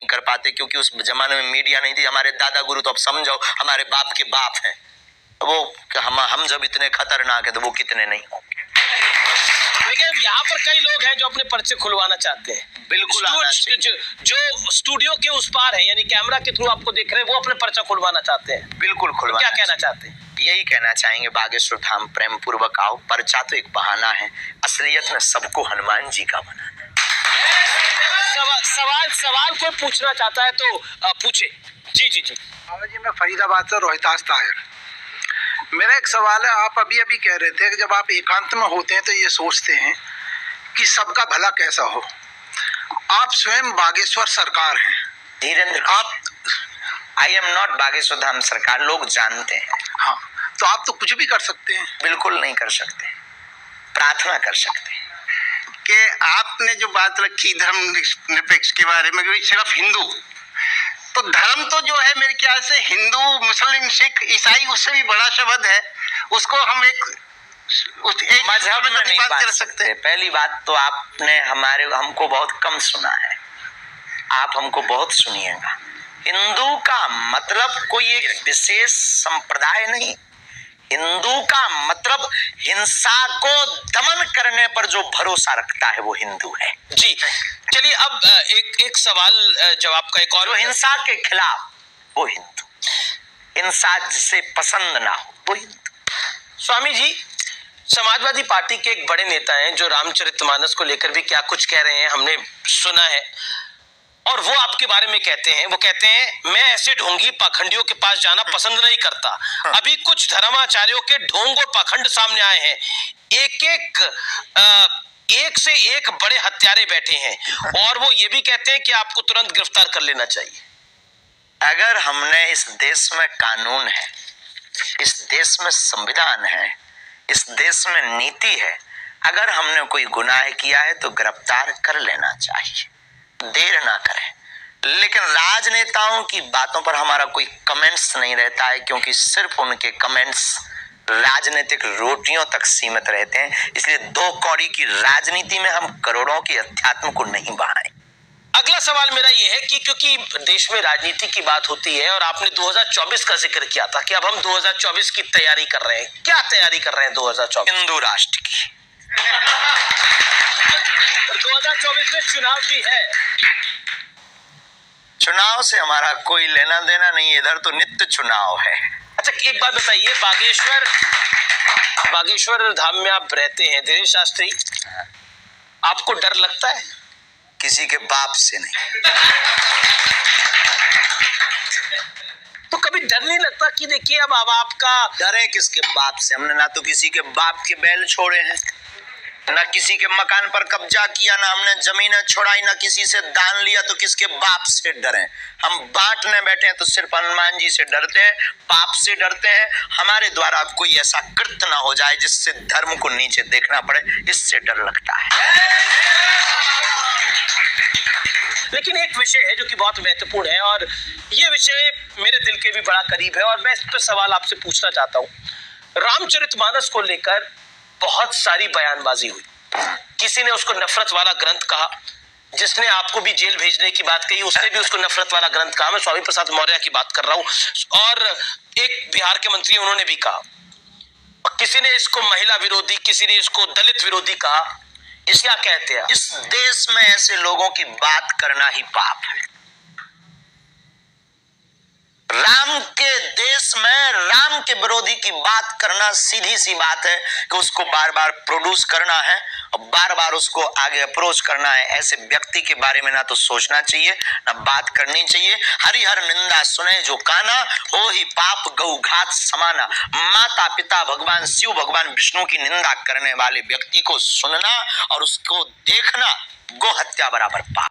कर पाते, क्योंकि उस जमाने में मीडिया नहीं थी। हमारे दादा गुरु तो अब समझो हमारे बाप के बाप हैं, वो हम जब इतने खतरनाक है तो वो कितने नहीं होंगे। लेकिन यहाँ पर कई लोग हैं जो अपने पर्चे खुलवाना चाहते हैं। बिल्कुल जो स्टूडियो के उस पार है, यानी कैमरा के थ्रू आपको देख रहे हैं, वो अपने पर्चा खुलवाना चाहते हैं। बिल्कुल खुलवाना। क्या कहना चाहते हैं? यही कहना चाहेंगे, बागेश्वर धाम प्रेम पूर्वक आओ। पर्चा तो एक बहाना है, असलियत में सबको हनुमान जी का बनाना। सवाल कोई पूछना चाहता है तो पूछे। जी जी जी। जी, मैं फरीदाबाद से रोहितास ताहिर। मेरा एक सवाल है, आप अभी अभी कह रहे थे कि जब आप एकांत में होते हैं तो ये सोचते हैं कि सबका भला कैसा हो। आप स्वयं बागेश्वर सरकार हैं। धीरेन्द्र, आप I am not Bageshwar Dham सरकार, लोग जानते हैं। हाँ, तो आप तो कुछ भी कर सकते हैं। बिल्कुल नहीं कर सकते, प्रार्थना कर सकते हैं। कि आपने जो बात रखी धर्म निरपेक्ष के बारे में, सिर्फ हिंदू, तो धर्म तो जो है मेरे ख्याल से हिंदू, मुस्लिम, सिख, ईसाई, उससे भी बड़ा शब्द है। उसको हम एक मजहब में नहीं बात कर सकते। पहली बात तो आपने हमको बहुत कम सुना है, आप हमको बहुत सुनिएगा। हिंदू का मतलब कोई एक विशेष संप्रदाय नहीं। हिंदू का मतलब हिंसा को दमन करने पर जो भरोसा रखता है वो हिंदू है। जी चलिए, अब एक सवाल जवाब का एक और। हिंसा के खिलाफ वो हिंदू, हिंसा जिसे पसंद ना हो वो हिंदू। स्वामी जी, समाजवादी पार्टी के एक बड़े नेता हैं जो रामचरितमानस को लेकर भी क्या कुछ कह रहे हैं, हमने सुना है। और वो आपके बारे में कहते हैं, वो कहते हैं मैं ऐसे ढोंगी पाखंडियों के पास जाना पसंद नहीं करता। अभी कुछ धर्माचार्यों के ढोंग और पाखंड सामने आए हैं, एक से एक बड़े हत्यारे बैठे हैं, और वो ये भी कहते हैं कि आपको तुरंत गिरफ्तार कर लेना चाहिए। अगर हमने, इस देश में कानून है, इस देश में संविधान है, इस देश में नीति है, अगर हमने कोई गुनाह किया है तो गिरफ्तार कर लेना चाहिए, देर ना करें। लेकिन राजनेताओं की बातों पर हमारा कोई कमेंट्स नहीं रहता है, क्योंकि सिर्फ उनके कमेंट्स राजनीतिक रोटियों तक सीमित रहते हैं। इसलिए दो कौड़ी की राजनीति में हम करोड़ों के अध्यात्म को नहीं बढ़ाएं। अगला सवाल मेरा ये है कि क्योंकि देश में राजनीति की बात होती है और आपने 2024 का जिक्र किया था कि अब हम 2024 की तैयारी कर रहे हैं, क्या तैयारी कर रहे हैं 2024? हिंदू राष्ट्र की। 2024 में चुनाव भी है। चुनाव से हमारा कोई लेना देना नहीं, इधर तो नित्य चुनाव है। अच्छा, एक बात बताइए, बागेश्वर धाम में आप रहते हैं दिनेश शास्त्री, आपको डर लगता है? किसी के बाप से नहीं। तो कभी डर नहीं लगता कि देखिए अब आपका डरे किसके बाप से? हमने ना तो किसी के बाप के बैल छोड़े हैं, ना किसी के मकान पर कब्जा किया, ना हमने जमीनें छोड़ाई, ना किसी से दान लिया, तो किसके बाप से डरे? हम बांटने बैठे हैं तो सिर्फ हनुमान जी से डरते हैं, पाप से डरते हैं। हमारे द्वारा कोई ऐसा कृत्य ना हो जाए जिससे धर्म को नीचे देखना पड़े, इससे डर लगता है। लेकिन एक विषय है जो कि बहुत महत्वपूर्ण है, और ये विषय मेरे दिल के भी बड़ा करीब है, और मैं इस पर सवाल आपसे पूछना चाहता हूँ। रामचरितमानस को लेकर बहुत सारी बयानबाजी हुई, किसी ने उसको नफरत वाला ग्रंथ कहा, जिसने आपको भी जेल भेजने की बात कही उसने भी उसको नफरत वाला ग्रंथ कहा। मैं स्वामी प्रसाद मौर्य की बात कर रहा हूँ, और एक बिहार के मंत्री उन्होंने भी कहा, और किसी ने इसको महिला विरोधी, किसी ने इसको दलित विरोधी कहा। इस क्या कहते हैं? इस देश में ऐसे लोगों की बात करना ही पाप है। राम के देश में राम के विरोधी की बात करना सीधी सी बात है कि उसको बार बार प्रोड्यूस करना है और बार बार उसको आगे अप्रोच करना है। ऐसे व्यक्ति के बारे में ना तो सोचना चाहिए ना बात करनी चाहिए। हरिहर निंदा सुने जो काना, हो ही पाप गौ घात समाना। माता पिता भगवान शिव भगवान विष्णु की निंदा करने वाले व्यक्ति को सुनना और उसको देखना गो हत्या बराबर पाप।